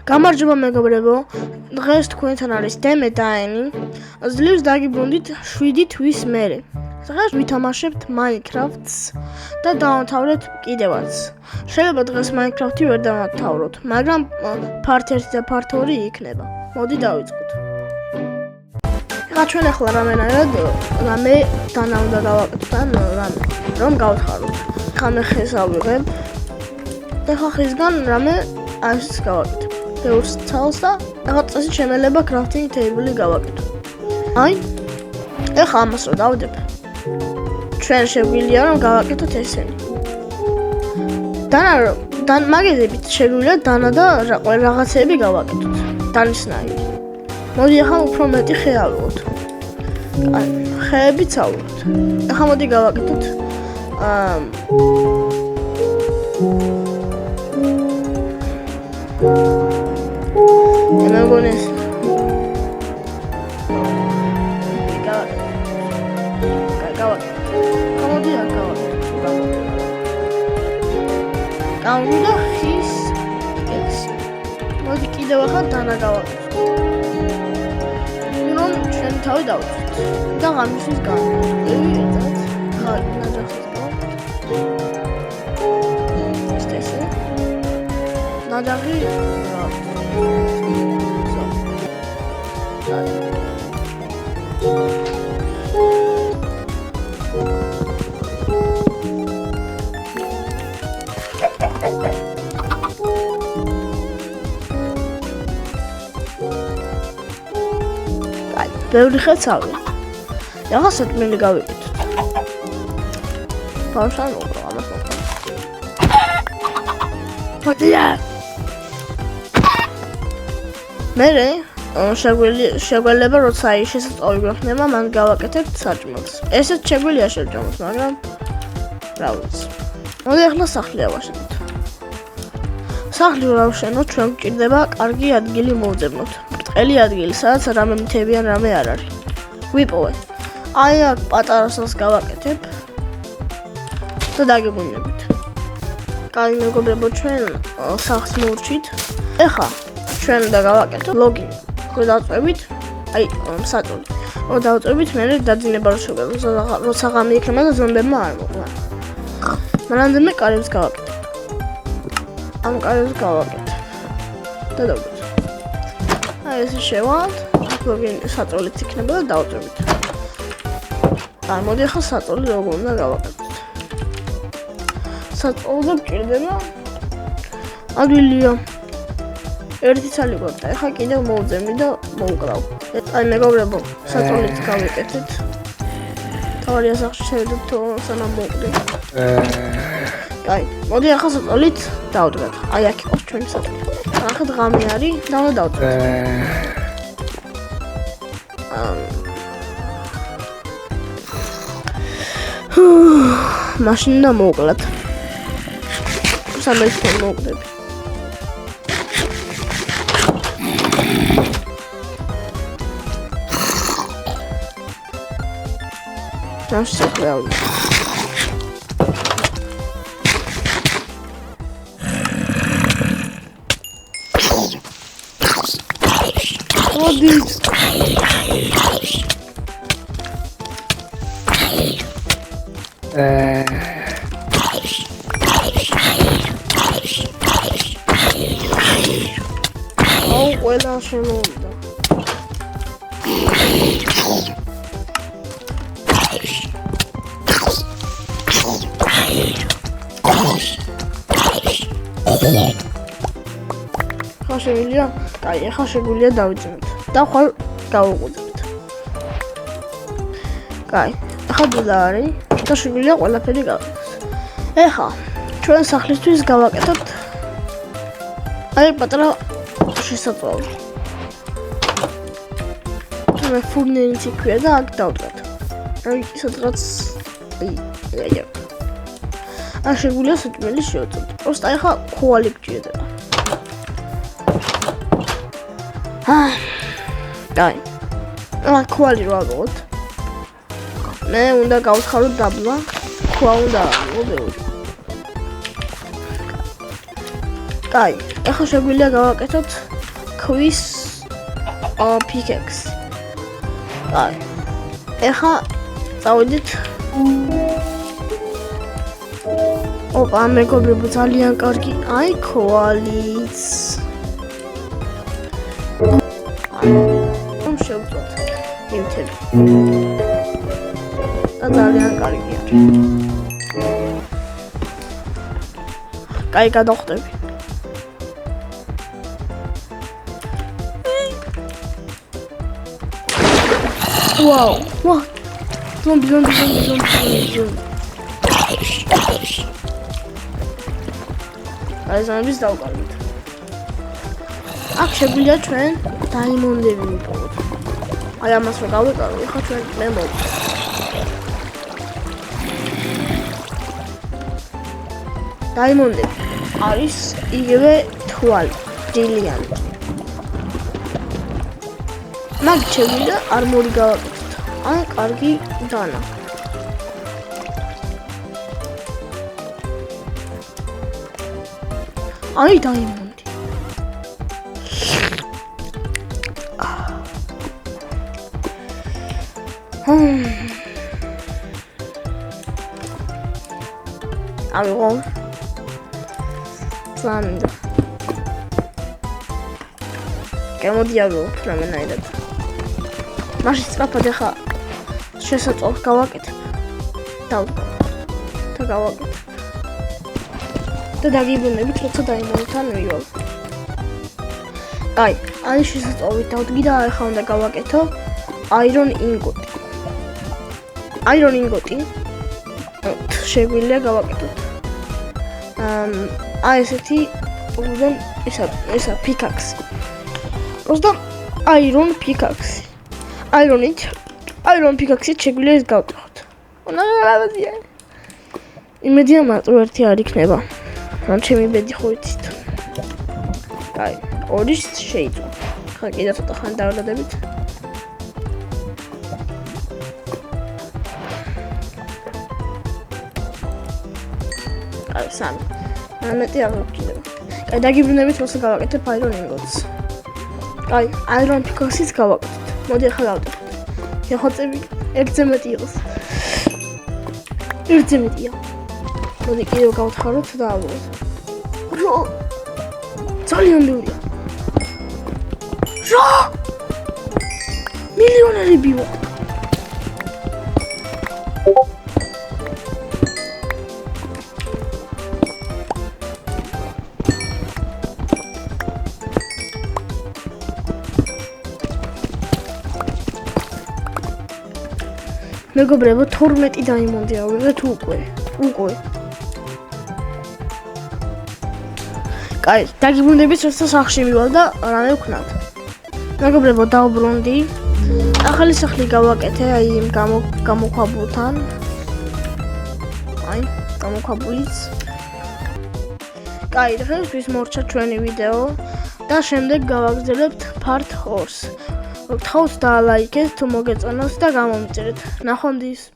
გამარჯობა მეგობრებო, დღეს თქვენთან არის დემე და ენი. ძლივს დაგიბრუნდით 7 თვის მერე. დღეს ვითამაშებთ Minecraft-ს და დავამთავრეთ კიდევაც. შეიძლება დღეს Minecraft-ი ვერ დავამთავროთ, მაგრამ part 1 და part 2 იქნება. მოდი დავიწყოთ. ჩვენ ახლა რამე დანა უნდა გავაკეთოთ ან რამე რომ გავთხაროთ. ხა მე ხეს ავიღებ. ეხლა ხისგან რამე არის გავაკეთებ. ბევრს ცალს და ახლა წესი შემელება crafting table-ი გავაკეთო. აი, ეხლა ამას რო დავდებ. ჩვენ შეგვიძლია რომ გავაკეთოთ ესენი. მაგედებით შეგვიძლია დანა და რაღაცეები გავაკეთოთ. დანიშნაი. მოდი ახლა უფრო მეტი ხე ავიღოთ. აი, ხეებიც ავიღოთ. ახლა მოდი გავაკეთოთ მეგონეს გავიდა ხის პიკექსი. მოდი კიდევ ახლა დანა გავაკეთოთ. რომ ჩვენი თავი დავუწოთ და ღამისთვის გავაკეთოთ. ხა ნაჯახის ესე ნაჯახი ბევრი ხეც ავიღე. ახლა სათმელი გავიკეთოთ. ბავშვთან უყო ამას მოყვა. მოდია. მერე შეგვიძლია როცა შესაძლოა გვექნება მან გავაკეთებთ საჭმელს. ესეც შეგვიძლია შევჭამოთ, მაგრამ რა ვიცი. მოდი ახლა სახლი ავაშენოთ. სახლი რო ავშენოთ, ჩვენ გვჭირდება კარგი ადგილი მოვძებნოთ. ბრტყელი ადგილი, სადაც რამე მთები ან რამე არ არის. ვიპოვე. აი აქ პატარა სახლს გავაკეთებ და დაგეგვინებით. კაი მეგობრებო, ჩვენ სახლს მოვჭით. ეხლა ჩვენ უნდა გავაკეთოთ ლოგინი. გადავწყვებით, აი საწოლი. რომ დავწყვებით, მე დაძინება რო შეგეძლო, როცა ღამე იქნება და ზომბებმა არ მოყვა. მანამდე კარებს გავაკეთებ. ამ კარებს გავაკეთებ. და დავდოთ. აი ეს შევალთ, ლოგინი საწოლით იქნება და დავწყვებით. აი მოდი ახლა საწოლი როგორ უნდა გავაკეთოთ. საწოლზე გვჭირდება ადვილია. ერთი ცალი გვაქვს. ახლა კიდევ მოვძებნი და მოვკრავ. აი მეგობრებო, საწოლით გავიკეთეთ. თავი ასახში შევიდეთ თუ სანამ მოვკდე. აი, მოდი ახლა საწოლით დავდგათ. აი აქ იყოს ჩვენი საწოლი. ახლა ღამე არის და უნდა დავდგათ. მაშინ და მოვკლათ. სამეცნიერო მოვკდები. Now ყველა შემოვიდა. ხა შეგვიძლია, აი, ახლა შეგვიძლია დავიწყოთ და ხვალ გავუყურებთ. კაი, ახლა დედა არის და შეგვიძლია ყველაფერი გავაკეთოთ. ეხლა ჩვენ სახლისთვის გავაკეთოთ აი პატარა შესაძლოა. მე ფურნელიც იქვია და აქ დავდგათ. აი სადღაც აი. არ შეგვიძლია საჭმელი შევწოთ. просто ახლა ხვალი გჭირდება. აი. ხვალი რა ვიღოთ? მე უნდა გავხარო დაბლა. ხვა უნდა მოდეო. აი, ახლა შეგვიძლია გავაკეთოთ ქვის pickaxe. აი. ახლა წავიდით. ოპა, მეგობრებო, ძალიან კარგი. აი, ქვალიც. შევწოთ ნივთები. და ძალიან კარგია. კაი, გადავხტები. ვაუ, ვაუ. ზომბი. აი, ზომბის დავკარგეთ. აქ შეგვიძლია ჩვენ დაიმონდები მიპოვოთ. აი, ამას რო გავეკარო, ახლა ჩვენ მე მოვიდეთ. დაიმონდები არის იგივე თვალი, დილიანი. მაგ შეგვიძლია არმორი გავაკეთოთ. აი, კარგი დანა. აი, დაიმონდი. ავიღო. სანდა. გამოდი ავიღოთ რამენაირად. მაშინ სწრაფად ახლა შესაძლოა გავაკეთებ. და გავაკეთებ. და დაგიბრუნებით, როცა დაიმონდთან მივალ. აი შესაძლოა დავდგი და ახლა უნდა გავაკეთო iron ingot. iron ingot-ი შეგვიძლია გავაკეთოთ. აი ესეთი უბრალოდ ესა pickaxe. просто iron pickaxe. iron pickaxe-ით შეგვიძლია ეს გავტეხოთ. ნარავადია. იმედია მარტო ერთი არ იქნება. ან ჩემი ბედი ხო იცით. აი, ორი შეიძლება. ხა კიდე ცოტა ხანი დავდადებით. აი, სამი. მეტი არ გვქნება. აი, დაგიბრუნებით, როცა გავაკეთებ iron ingots. აი, iron pickaxe-ით გავაკეთეთ. მოდი ახლა გავტეხოთ. ხოწები ერთზე მეტი იყოს. ერთზე მეტია. მოდი კიდევ გავთხაროთ და ავიღოთ. ძალიან ბევრია. მილიონერები ვარ. მეგობრებო, 12 დაიმონდი ავიღეთ უკვე. აი, დაგიბრუნდებით, როცა სახლში მივალ და რამე ვქნათ. მეგობრებო, დავბრუნდი. ახალი სახლი გავაკეთე, აი იმ გამოქვაბულთან. აი, გამოქვაბულიც. აი, დღეს მორჩა ჩვენი ვიდეო და შემდეგ გავაგრძელებთ part 2-ს. გთხოვთ დაალაიქეთ თუ მოგეწონათ და გამომწერეთ. ნახვამდის.